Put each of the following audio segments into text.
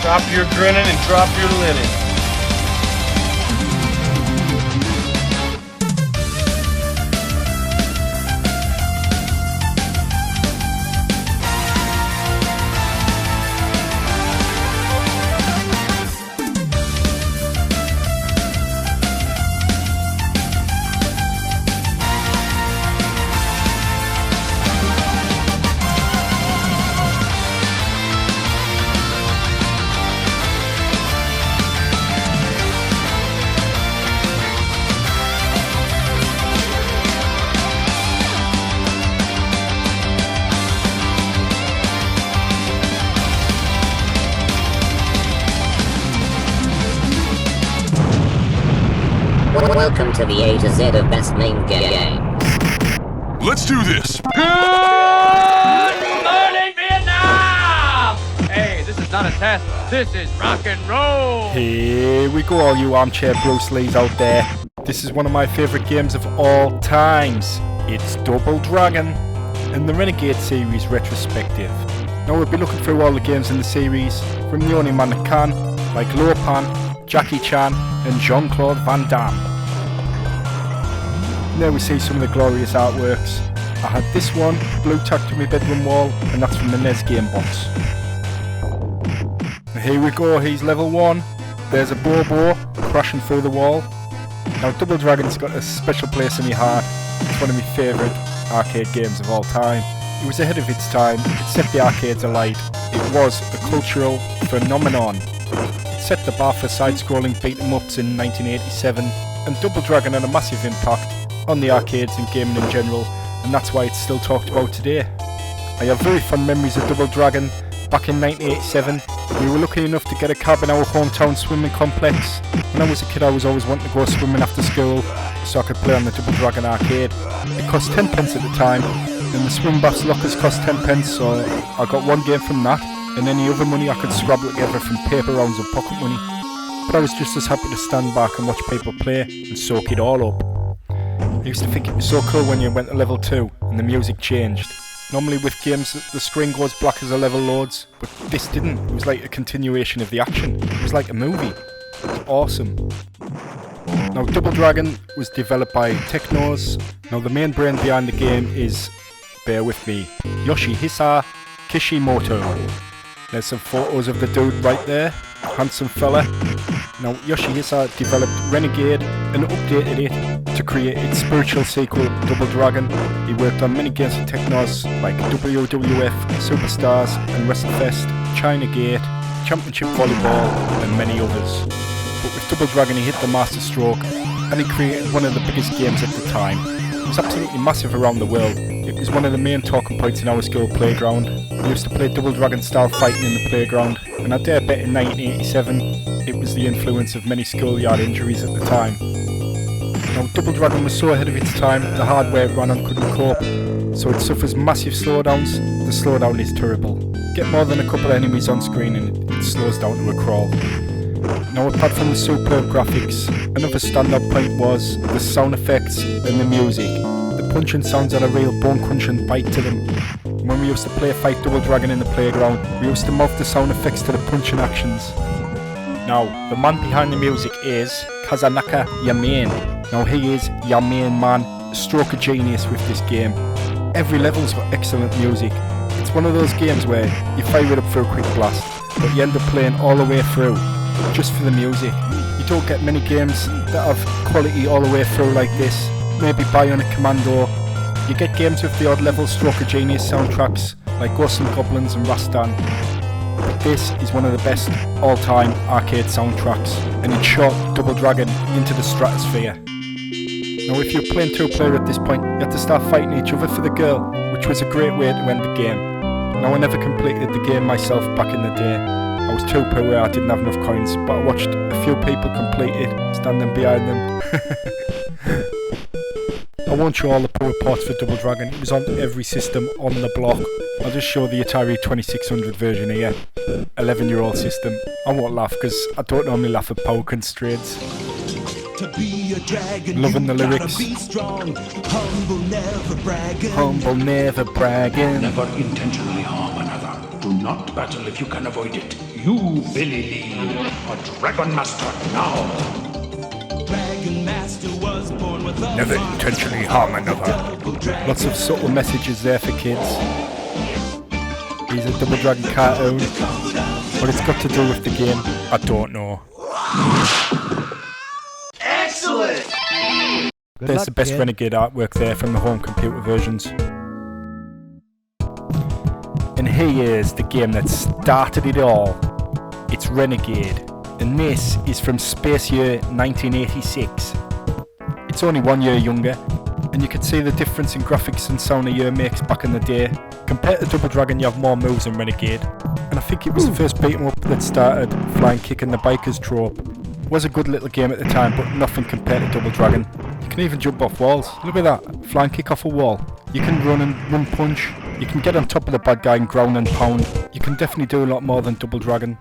Stop your grinning and drop your linen. Welcome to the A to Z of best main games. Let's do this! Good morning, Vietnam! Hey, this is not a test. This is rock and roll! Here we go, all you armchair Bruce Lees out there. This is one of my favourite games of all times. It's Double Dragon and the Renegade series retrospective. Now we'll be looking through all the games in the series from the only man that can, like Lopan, Jackie Chan and Jean-Claude Van Damme. And there we see some of the glorious artworks. I had this one, blue tacked to my bedroom wall, and that's from the NES game box. And here we go, he's level 1. There's a Bobo crashing through the wall. Now Double Dragon's got a special place in my heart. It's one of my favourite arcade games of all time. It was ahead of its time, it set the arcades alight. It was a cultural phenomenon. It set the bar for side-scrolling beat-em-ups in 1987, and Double Dragon had a massive impact on the arcades and gaming in general, and that's why it's still talked about today. I have very fond memories of Double Dragon. Back in 1987, we were lucky enough to get a cab in our hometown swimming complex. When I was a kid, I was always wanting to go swimming after school so I could play on the Double Dragon arcade. It cost 10 pence at the time, and the swim baths lockers cost 10 pence, so I got one game from that, and any other money I could scrabble together from paper rounds or pocket money. But I was just as happy to stand back and watch people play and soak it all up. I used to think it was so cool when you went to level 2 and the music changed. Normally with games the screen goes black as the level loads, but this didn't. It was like a continuation of the action. It was like a movie. It was awesome. Now Double Dragon was developed by Technos. Now the main brain behind the game is, bear with me, Yoshihisa Kishimoto. There's some photos of the dude right there, handsome fella. Now Yoshihisa developed Renegade and updated it to create its spiritual sequel, Double Dragon. He worked on many games for Technos like WWF, Superstars and WrestleFest, China Gate, Championship Volleyball and many others. But with Double Dragon he hit the master stroke and he created one of the biggest games at the time. It was absolutely massive around the world. It was one of the main talking points in our school playground. We used to play Double Dragon style fighting in the playground, and I dare bet in 1987 it was the influence of many schoolyard injuries at the time. Now Double Dragon was so ahead of its time, the hardware it ran on couldn't cope, so it suffers massive slowdowns. The slowdown is terrible. Get more than a couple of enemies on screen and it slows down to a crawl. Now apart from the superb graphics, another standout point was the sound effects and the music. The punching sounds had a real bone-crunching bite to them. When we used to play Fight Double Dragon in the playground, we used to mouth the sound effects to the punching actions. Now, the man behind the music is Kazanaka Yamane. Now he is your main man, a stroke of genius with this game. Every level's got excellent music. It's one of those games where you fire it up for a quick blast, but you end up playing all the way through, just for the music. You don't get many games that have quality all the way through like this. Maybe Bionic Commando. You get games with the odd level stroke of genius soundtracks like Ghosts and Goblins and Rastan. But this is one of the best all-time arcade soundtracks, and it shot Double Dragon into the stratosphere. Now if you're playing 2-player at this point, you had to start fighting each other for the girl, which was a great way to end the game. Now I never completed the game myself back in the day. I was too poor where I didn't have enough coins, but I watched a few people complete it, standing behind them. I won't show all the power ports for Double Dragon, it was on every system on the block. I'll just show the Atari 2600 version here, 11-year-old system. I won't laugh because I don't normally laugh at power constraints. To be a dragon, loving the lyrics. Be strong, humble, never bragging. Humble, never bragging. Never intentionally harm another. Do not battle if you can avoid it. You, Billy Lee, a Dragon Master now. Dragon Master was born with a Never intentionally harm another. Lots of subtle messages there for kids. He's a Double Dragon cartoon. What it's got to do with the game, I don't know. Excellent! There's the best Renegade artwork there from the home computer versions. And here is the game that started it all. It's Renegade. And this is from Space Year 1986. It's only 1 year younger, and you can see the difference in graphics and sound a year makes back in the day. Compared to Double Dragon, you have more moves in Renegade, and I think it was the first beat 'em up that started flying kick and the bikers trope. It was a good little game at the time, but nothing compared to Double Dragon. You can even jump off walls. Look at that, flying kick off a wall. You can run and run punch. You can get on top of the bad guy and ground and pound. You can definitely do a lot more than Double Dragon.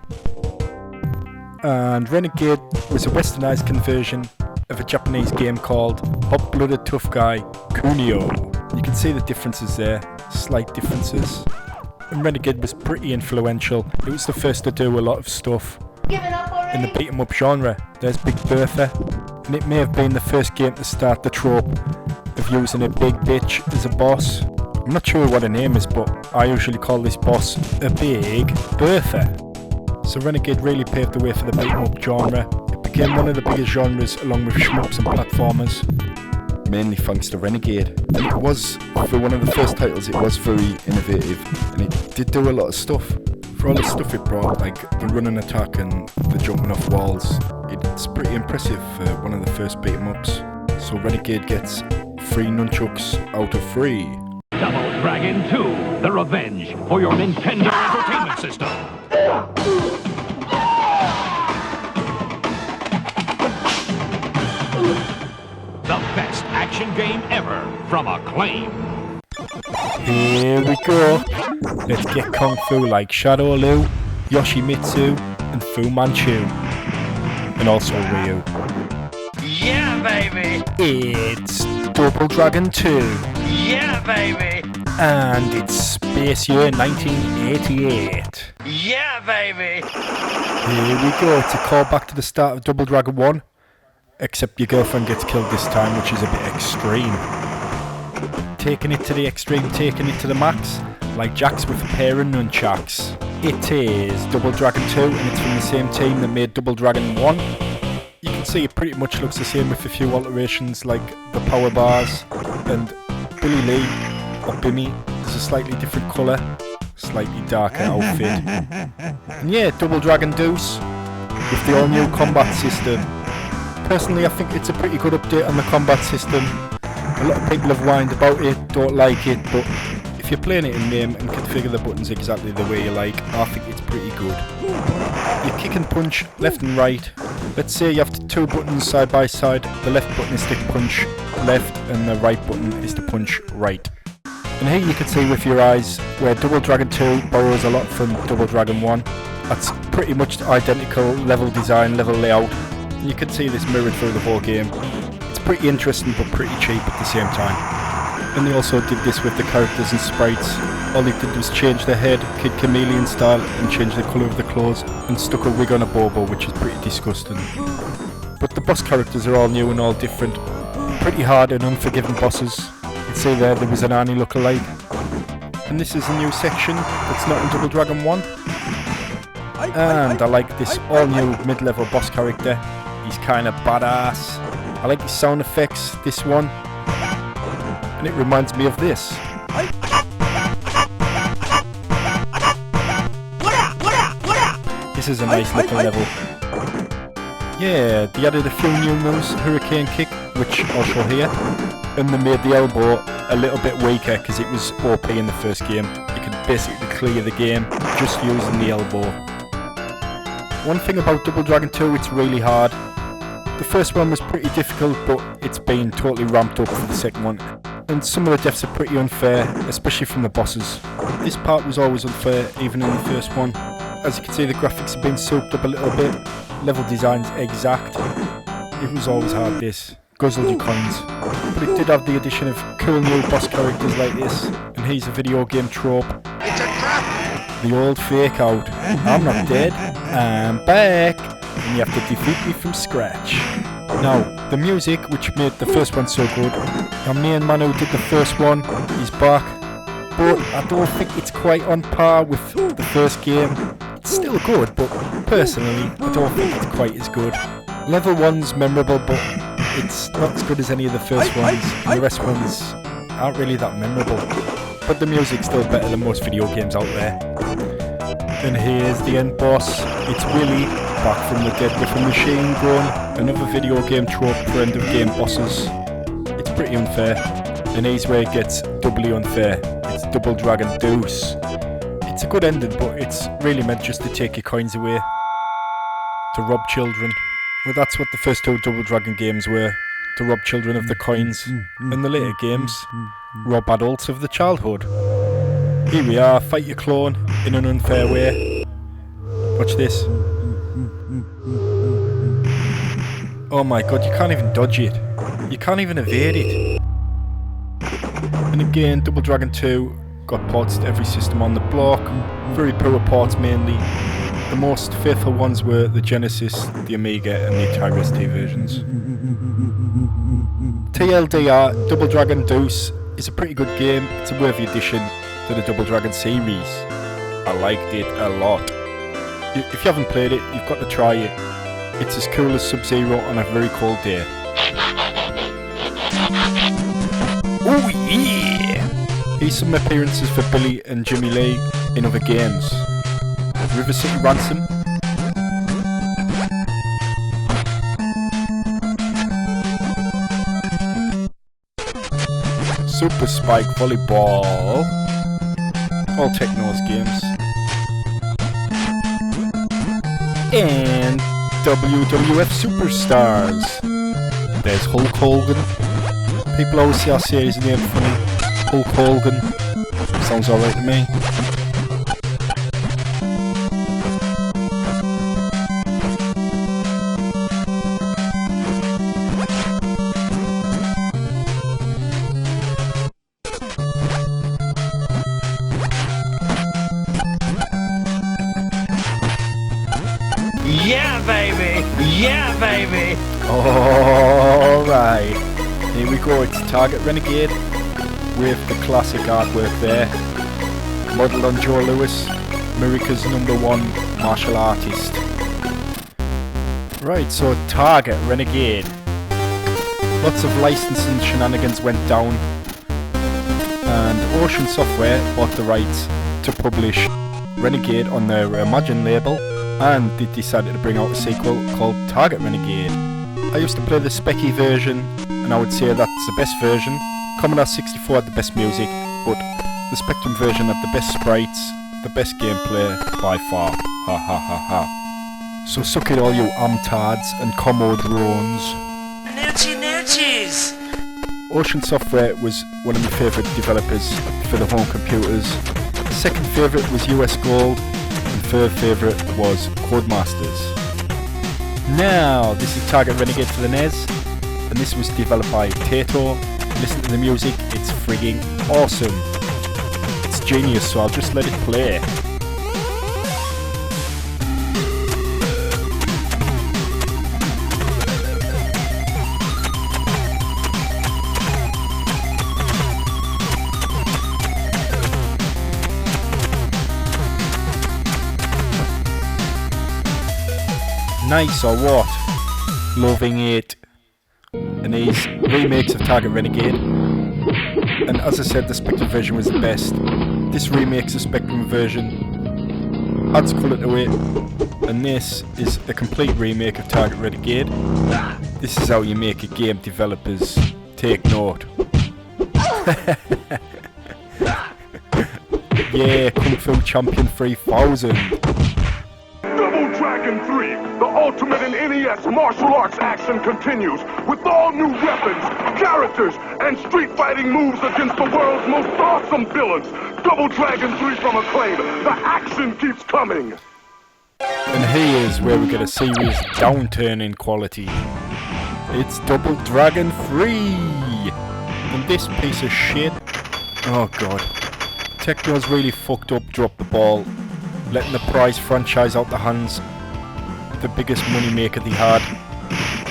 And Renegade was a westernized conversion of a Japanese game called Hot-Blooded Tough Guy Kunio. You can see the differences there, slight differences. And Renegade was pretty influential. It was the first to do a lot of stuff in the beat 'em up genre. There's Big Bertha, and it may have been the first game to start the trope of using a big bitch as a boss. I'm not sure what her name is, but I usually call this boss a Big Bertha. So Renegade really paved the way for the beat 'em up genre. It became one of the biggest genres along with shmups and platformers, mainly thanks to Renegade. And it was, for one of the first titles, it was very innovative, and it did do a lot of stuff. For all the stuff it brought, like the running attack and the jumping off walls, it's pretty impressive for one of the first beat 'em ups. So Renegade gets 3 nunchucks out of 3. Double Dragon 2, The Revenge for your Nintendo Entertainment System. The best action game ever from Acclaim. Here we go. Let's get Kung Fu like Shadow Liu, Yoshimitsu, and Fu Manchu. And also Ryu. Yeah, baby! It's Double Dragon 2. Yeah, baby! And it's Space Year 1988. Yeah, baby! Here we go. It's a callback to the start of Double Dragon 1. Except your girlfriend gets killed this time, which is a bit extreme. Taking it to the extreme, taking it to the max, like Jax with a pair of nunchucks. It is Double Dragon 2, and it's from the same team that made Double Dragon 1. You can see it pretty much looks the same with a few alterations, like the power bars, and Billy Lee, or Bimmy, is a slightly different colour, slightly darker outfit. And yeah, Double Dragon Deuce, with the all new combat system. Personally, I think it's a pretty good update on the combat system. A lot of people have whined about it, don't like it, but if you're playing it in game and configure the buttons exactly the way you like, I think it's pretty good. You kick and punch left and right. Let's say you have 2 buttons side by side. The left button is to punch left and the right button is to punch right. And here you can see with your eyes where Double Dragon 2 borrows a lot from Double Dragon 1. That's pretty much identical level design, level layout. You can see this mirrored through the whole game. It's pretty interesting but pretty cheap at the same time. And they also did this with the characters and sprites. All they did was change their head, Kid Chameleon style, and change the colour of the clothes, and stuck a wig on a Bobo, which is pretty disgusting. But the boss characters are all new and all different. Pretty hard and unforgiving bosses. You'd say there was an Arnie lookalike. And this is a new section that's not in Double Dragon 1. And I like this all new mid-level boss character. He's kind of badass. I like his sound effects, this one. And it reminds me of this. This is a nice looking level. Yeah, they added a few new moves, Hurricane Kick, which I'll show here. And they made the elbow a little bit weaker because it was OP in the first game. You could basically clear the game just using the elbow. One thing about Double Dragon 2, it's really hard. The first one was pretty difficult, but it's been totally ramped up for the second one. And some of the deaths are pretty unfair, especially from the bosses. This part was always unfair, even in the first one. As you can see, the graphics have been souped up a little bit. Level design's exact. It was always hard, this. Guzzled your coins. But it did have the addition of cool new boss characters like this. And here's a video game trope. It's a trap! The old fake out. I'm not dead. I'm back. And you have to defeat me from scratch. Now, the music, which made the first one so good, our main man who did the first one, he's back. But I don't think it's quite on par with the first game. It's still good, but personally, I don't think it's quite as good. Level 1's memorable, but it's not as good as any of the first ones, and the rest ones aren't really that memorable. But the music's still better than most video games out there. And here's the end boss. It's Willy, back from the dead with a machine gun. Another video game trope for end of game bosses. It's pretty unfair, and here's where it gets doubly unfair. It's Double Dragon Deuce. It's a good ending, but it's really meant just to take your coins away. To rob children. Well, that's what the first two Double Dragon games were. To rob children of the coins. And the later games, rob adults of the childhood. Here we are, fight your clone in an unfair way. Watch this. Oh my god, you can't even dodge it. You can't even evade it. And again, Double Dragon 2 got ports to every system on the block. Very poor ports mainly. The most faithful ones were the Genesis, the Amiga and the Atari ST versions. TLDR, Double Dragon Deuce is a pretty good game. It's a worthy addition to the Double Dragon series. I liked it a lot. If you haven't played it, you've got to try it. It's as cool as Sub-Zero on a very cold day. Oh yeah! Here's some appearances for Billy and Jimmy Lee in other games. River City Ransom. Super Spike Volleyball. All Techno's games. And WWF Superstars. There's Hulk Hogan. People always say I say his name funny. Hulk Hogan. Sounds alright to me. Yeah, baby! Yeah, baby! Alright, here we go, it's Target Renegade with the classic artwork there. Modelled on Joe Louis, America's #1 martial artist. Right, so Target Renegade. Lots of licensing shenanigans went down, and Ocean Software bought the rights to publish Renegade on their Imagine label, and they decided to bring out a sequel called Target Renegade. I used to play the Specky version, and I would say that's the best version. Commodore 64 had the best music, but the Spectrum version had the best sprites, the best gameplay by far. Ha ha ha ha. So suck it all you amtards and Commodrones. Noochies! Ocean Software was one of my favourite developers for the home computers. Second favourite was US Gold, and third favourite was Codemasters. Now, this is Target Renegade for the NES, and this was developed by Tato. Listen to the music, it's frigging awesome. It's genius, so I'll just let it play. Nice or what? Loving it. And these remakes of Target Renegade. And as I said, the Spectrum version was the best. This remake's the Spectrum version. Adds colour to it. And this is a complete remake of Target Renegade. This is how you make a game, developers. Take note. Yeah, Kung Fu Champion 3000. Double Dragon 3, the ultimate in NES martial arts action continues with all new weapons, characters, and street fighting moves against the world's most awesome villains. Double Dragon 3 from Acclaim, the action keeps coming. And here's where we get a serious downturn in quality. It's Double Dragon 3! And this piece of shit... Oh god. Techno's really fucked up, dropped the ball. letting the prize franchise out the hands, the biggest money maker they had,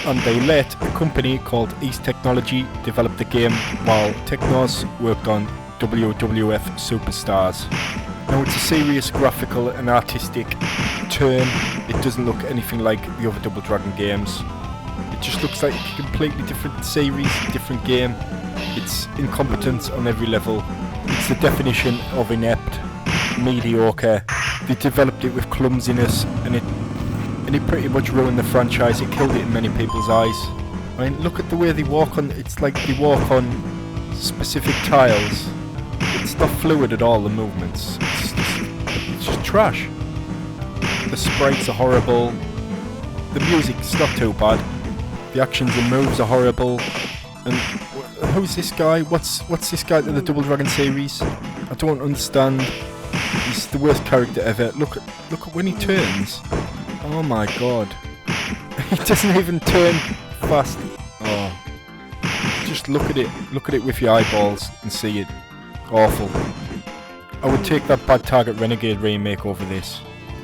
and they let a company called East Technology develop the game while Technos worked on WWF Superstars. Now it's a serious graphical and artistic turn. It doesn't look anything like the other Double Dragon games. It just looks like a completely different series, different game. It's incompetent on every level. It's the definition of inept, mediocre. They developed it with clumsiness, and it pretty much ruined the franchise. It killed it in many people's eyes. I mean, look at the way they walk on. It's like they walk on specific tiles. It's not fluid at all, the movements. It's just trash. The sprites are horrible. The music's not too bad. The actions and moves are horrible. And who's this guy? What's this guy in the Double Dragon series? I don't understand. He's the worst character ever. Look at when he turns. Oh my god. He doesn't even turn fast. Oh. Just look at it. Look at it with your eyeballs and see it. Awful. I would take that Bad Target Renegade remake over this.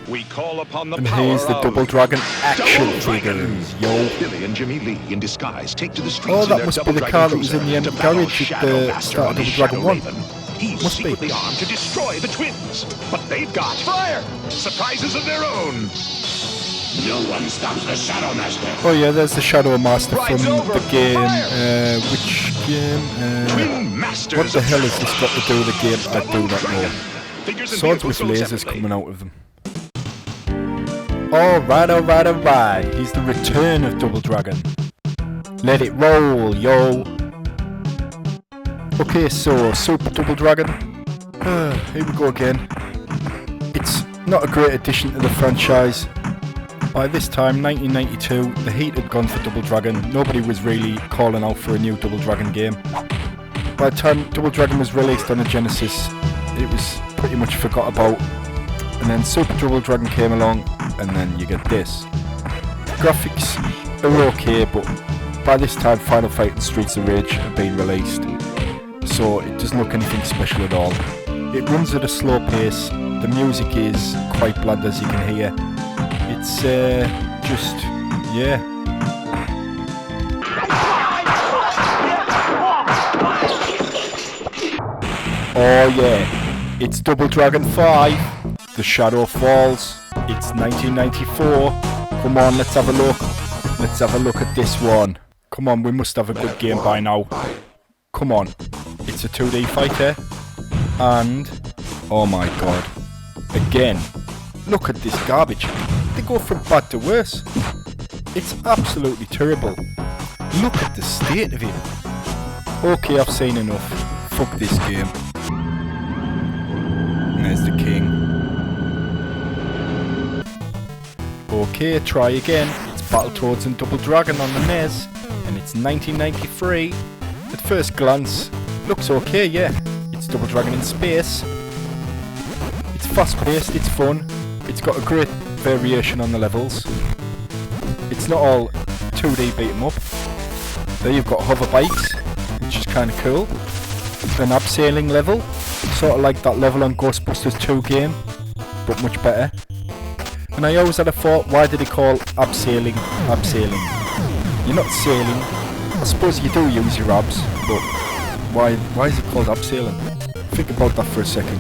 We call upon the And power here's the of Double Dragon action Double Dragon. figures, yo. Billy and Jimmy Lee in disguise take to the streets Oh, in that their must be Double the Dragon car that was cruiser in the end to of battle garage at Shadow the Master start on of his Double Dragon Shadow 1. Raven. He's Must be. secretly armed to destroy the twins, but they've got fire surprises of their own. No one stops the Shadow Master. Oh yeah, there's the Shadow Master from Ride's over. the game. Fire. Which game? Twin Masters. What the of hell has Power. this got to do with the game? I do Double not Dragon. know. Figures and Swords with vehicles sold lasers separately. coming out of them. Alright. Here's the return of Double Dragon. Let it roll, yo. Okay, so Super Double Dragon. Here we go again. It's not a great addition to the franchise. By this time, 1992, the heat had gone for Double Dragon. Nobody was really calling out for a new Double Dragon game. By the time Double Dragon was released on the Genesis, it was pretty much forgot about. And then Super Double Dragon came along, and then you get this. Graphics are okay, but by this time Final Fight and Streets of Rage have been released, so it doesn't look anything special at all. It runs at a slow pace, the music is quite bland as you can hear. It's just, yeah. Oh yeah, it's Double Dragon 5, The Shadow Falls. It's 1994. Come on, let's have a look. Let's have a look at this one. Come on, we must have a good game by now. Come on. It's a 2D fighter. And, oh my god. Again, look at this garbage. They go from bad to worse. It's absolutely terrible. Look at the state of it. Okay, I've seen enough. Fuck this game. And there's the king. Okay, try again. It's Battletoads and Double Dragon on the NES, and it's 1993. At first glance, looks okay, yeah. It's Double Dragon in space. It's fast-paced, it's fun. It's got a great variation on the levels. It's not all 2D beat 'em up. There you've got hover bikes, which is kind of cool. An abseiling level, sort of like that level on Ghostbusters 2 game, but much better. And I always had a thought, why did they call abseiling abseiling? You're not sailing. I suppose you do use your abs, but why is it called abseiling? Think about that for a second.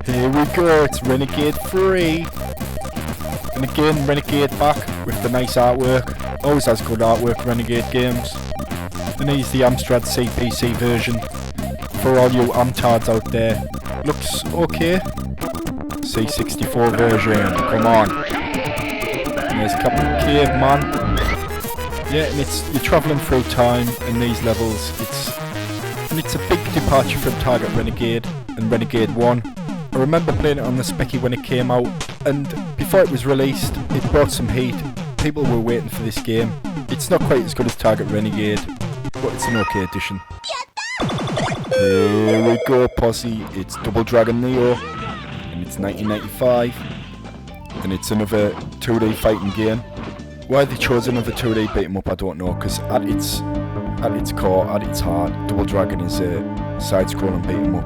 Here we go, it's Renegade 3. And again, Renegade back with the nice artwork. Always has good artwork, Renegade games. And here's the Amstrad CPC version. For all you Amtards out there. Looks okay. C64 version, come on. And there's Captain Caveman. Yeah, and you're travelling through time in these levels. It's a big departure from Target Renegade and Renegade 1. I remember playing it on the Specky when it came out, and before it was released, it brought some heat. People were waiting for this game. It It's not quite as good as Target Renegade, but it's an okay addition. Here we go, posse. It's Double Dragon Neo, and it's 1995, and it's another 2D fighting game. Why they chose another 2D beat 'em up, I don't know, because at its core, at its heart, Double Dragon is a side-scrolling beat 'em up.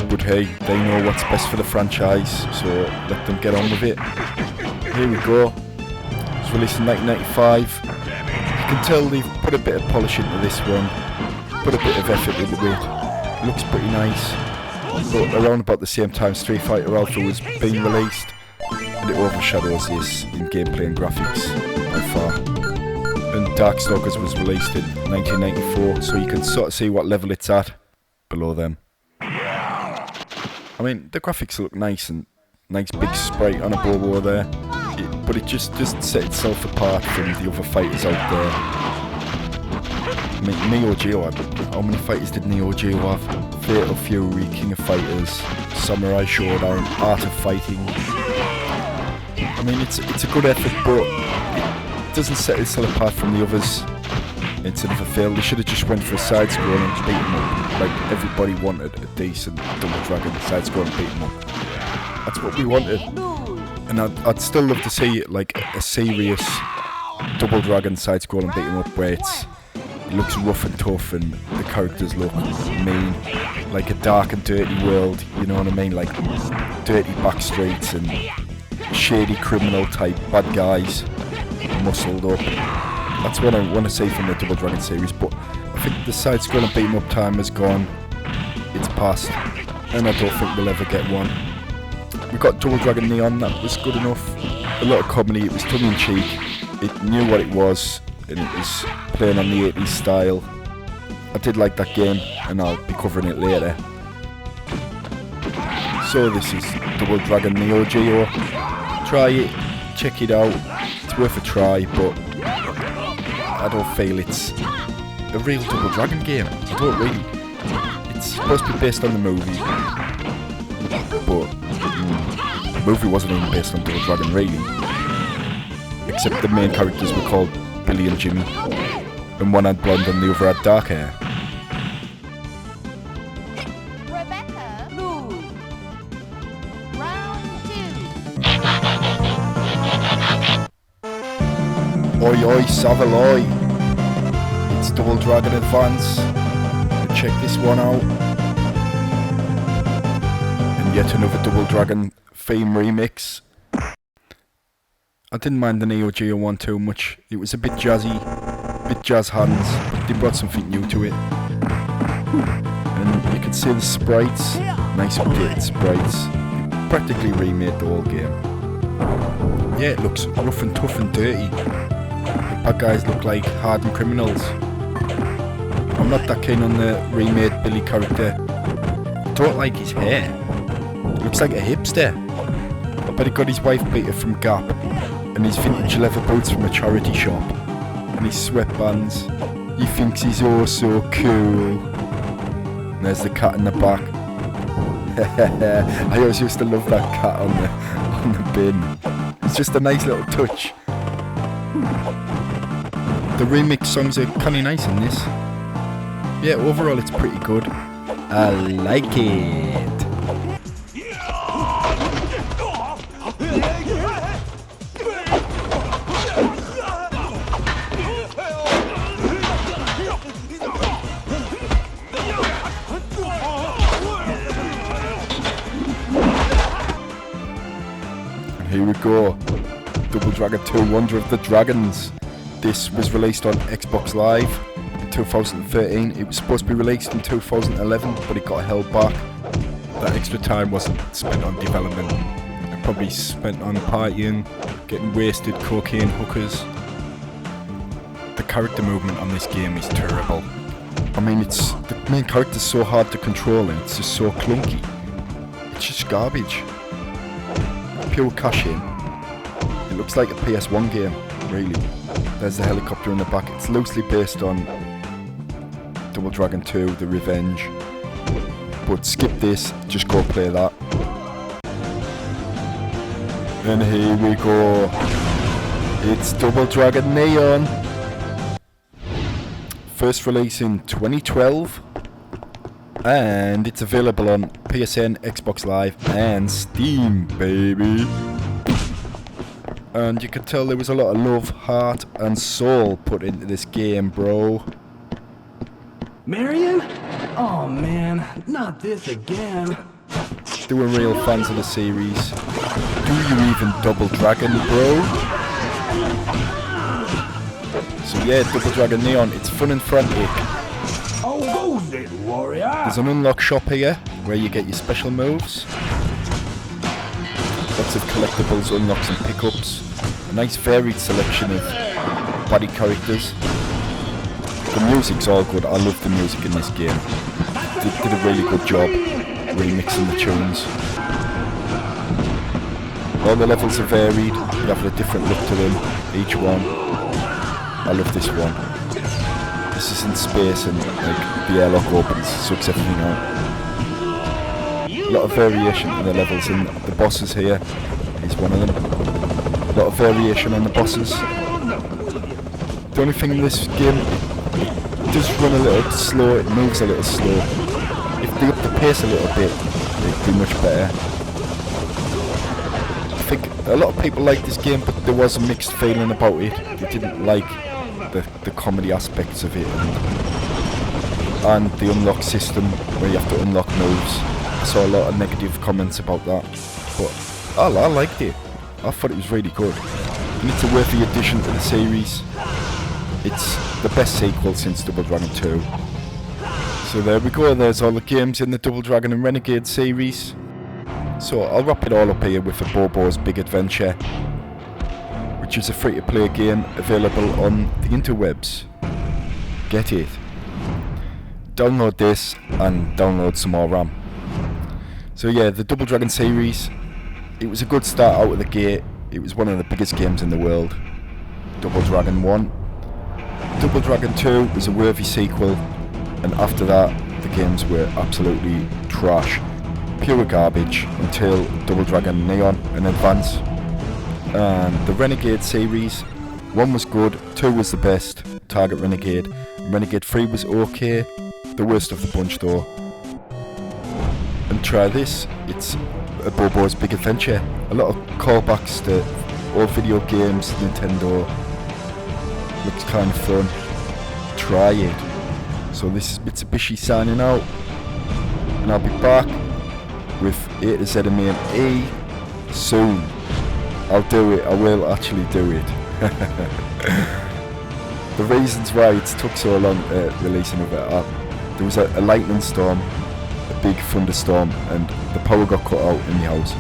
But hey, they know what's best for the franchise, so let them get on with it. Here we go. It was released in 1995. You can tell they've put a bit of polish into this one, put a bit of effort into it. It looks pretty nice. But around about the same time Street Fighter Alpha was being released, and it overshadows this in gameplay and graphics by far. And Darkstalkers was released in 1994, so you can sort of see what level it's at below them. I mean, the graphics look nice, and nice big sprite on a Bobo there, but it just doesn't set itself apart from the other fighters out there. I mean, Neo Geo, how many fighters did Neo Geo have? Fatal Fury, King of Fighters, Samurai Showdown, Art of Fighting. I mean, it's a good effort, but it doesn't set itself apart from the others. Instead of a fail, they should have just went for a side-scrolling beat 'em up. Like, everybody wanted a decent Double Dragon side-scrolling beat 'em up. That's what we wanted. And I'd still love to see like a serious Double Dragon side-scrolling beat 'em up where it looks rough and tough and the characters look mean. Like a dark and dirty world, you know what I mean? Like dirty back streets and shady criminal type bad guys, muscled up. That's what I want to see from the Double Dragon series, but I think the side-scrolling beat 'em up time has gone. It's past, and I don't think we'll ever get one. We got Double Dragon Neon, that was good enough. A lot of comedy, it was tongue-in-cheek, it knew what it was, and it was playing on the 80s style. I did like that game, and I'll be covering it later. So this is Double Dragon Neo Geo. Try it, check it out, it's worth a try, but I don't feel it's a real Double Dragon game. I don't really. It's supposed to be based on the movie, but the movie wasn't even based on Double Dragon really. Except the main characters were called Billy and Jimmy, and one had blonde and the other had dark hair. Rebecca, move. Round 2. Oi oi Savaloy! It's Double Dragon Advance. Check this one out. And yet another Double Dragon theme remix. I didn't mind the Neo Geo one too much. It was a bit jazzy, a bit jazz hands, but they brought something new to it. And you can see the sprites, nice updated sprites. They practically remade the whole game. Yeah, it looks rough and tough and dirty. The bad guys look like hardened criminals. I'm not that keen on the remade Billy character. I don't like his hair. It looks like a hipster. I bet he got his wife beater from Gap, and his vintage leather boots from a charity shop, and his sweatbands. He thinks he's oh so cool. And there's the cat in the back. I always used to love that cat on the bin. It's just a nice little touch. The remix songs are kinda nice in this. Yeah, overall it's pretty good. I like it. And here we go. Double Dragon 2 Wonder of the Dragons. This was released on Xbox Live in 2013. It was supposed to be released in 2011, but it got held back. That extra time wasn't spent on development. It probably spent on partying, getting wasted, cocaine hookers. The character movement on this game is terrible. I mean, the main character's so hard to control and it's just so clunky. It's just garbage. Pure cash in. It looks like a PS1 game, really. There's the helicopter in the back. It's loosely based on Double Dragon 2, The Revenge. But skip this, just go play that. And here we go. It's Double Dragon Neon. First release in 2012. And it's available on PSN, Xbox Live, and Steam, baby. And you could tell there was a lot of love, heart, and soul put into this game, bro. Marion? Oh man, not this again. They were real fans of the series. Do you even Double Dragon, bro? So yeah, Double Dragon Neon, it's fun and frantic. Oh, go, little warrior. There's an unlock shop here, where you get your special moves. Lots of collectibles, unlocks and pickups. A nice varied selection of body characters. The music's all good, I love the music in this game. They did a really good job remixing the tunes. All the levels are varied, they have a different look to them, each one. I love this one. This is in space and like the airlock opens, sucks everything out. A lot of variation in the levels and the bosses here is one of them. A lot of variation on the bosses. The only thing in this game, it does run a little slow, it moves a little slow. If they up the pace a little bit, it'd be much better. I think a lot of people like this game, but there was a mixed feeling about it. They didn't like the comedy aspects of it and the unlock system where you have to unlock moves. I saw a lot of negative comments about that, but I liked it. I thought it was really good, and it's a worthy addition to the series. It's the best sequel since Double Dragon 2. So there we go, there's all the games in the Double Dragon and Renegade series. So I'll wrap it all up here with the Bobo's Big Adventure, which is a free-to-play game available on the interwebs. Get it. Download this and download some more RAM. So yeah, the Double Dragon series, it was a good start out of the gate. It was one of the biggest games in the world. Double Dragon 1. Double Dragon 2 was a worthy sequel, and after that the games were absolutely trash. Pure garbage until Double Dragon Neon and Advance. And the Renegade series, 1 was good, 2 was the best, Target Renegade, and Renegade 3 was okay, the worst of the bunch though. And try this, it's a Bobo's Big Adventure, a lot of callbacks to old video games, Nintendo, looks kind of fun, try it. So this is Mitsubishi signing out, and I'll be back with A to Z and E soon. I'll do it, I will actually do it. The reasons why it took so long releasing of it, there was a lightning storm, a big thunderstorm, and the power got cut out in the house,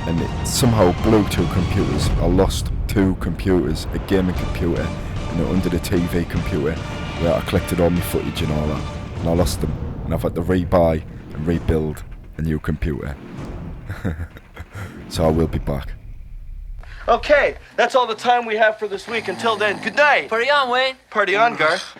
and it somehow blew 2 computers. I lost 2 computers, a gaming computer and under the TV computer where I collected all my footage and all that, and I lost them, and I've had to rebuy and rebuild a new computer. So I will be back. Okay, that's all the time we have for this week. Until then, good night. Party on, Wayne. Party on, Garth.